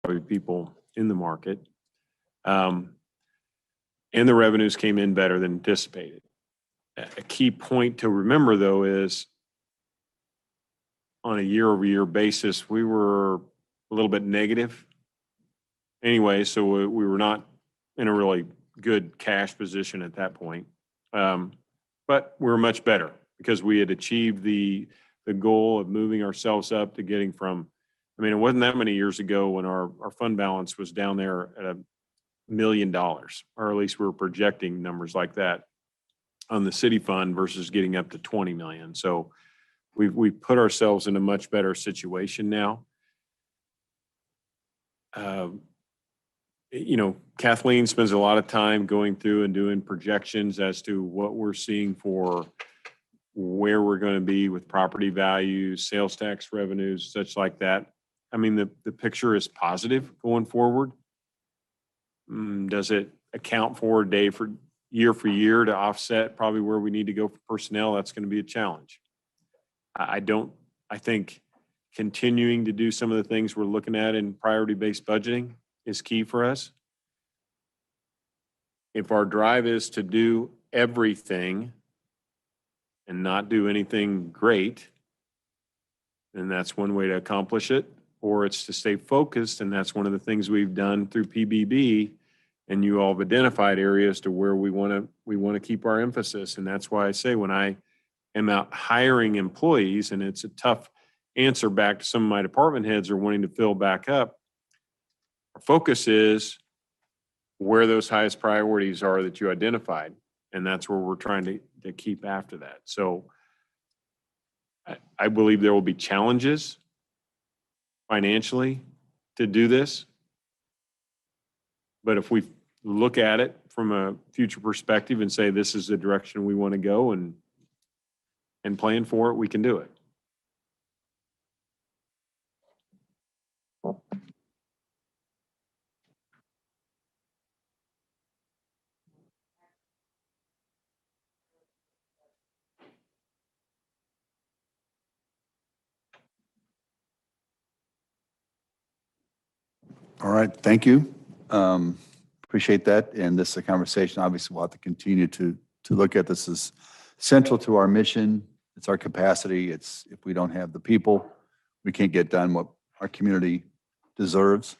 probably people in the market. And the revenues came in better than anticipated. A key point to remember, though, is on a year-over-year basis, we were a little bit negative anyway, so we were not in a really good cash position at that point. But we were much better because we had achieved the goal of moving ourselves up to getting from, I mean, it wasn't that many years ago when our fund balance was down there at $1 million, or at least we were projecting numbers like that on the city fund versus getting up to 20 million. So we've put ourselves in a much better situation now. You know, Kathleen spends a lot of time going through and doing projections as to what we're seeing for where we're going to be with property values, sales tax revenues, such like that. I mean, the picture is positive going forward. Does it account for year for year to offset probably where we need to go for personnel? That's going to be a challenge. I think continuing to do some of the things we're looking at in priority-based budgeting is key for us. If our drive is to do everything and not do anything great, then that's one way to accomplish it. Or it's to stay focused, and that's one of the things we've done through PBB, and you all have identified areas to where we want to keep our emphasis. And that's why I say when I am out hiring employees, and it's a tough answer back to some of my department heads are wanting to fill back up, our focus is where those highest priorities are that you identified. And that's where we're trying to keep after that. So I believe there will be challenges financially to do this. But if we look at it from a future perspective and say, this is the direction we want to go and plan for it, we can do it. All right, thank you. Appreciate that. And this is a conversation, obviously, we'll have to continue to look at. This is central to our mission. It's our capacity. It's if we don't have the people, we can't get done what our community deserves.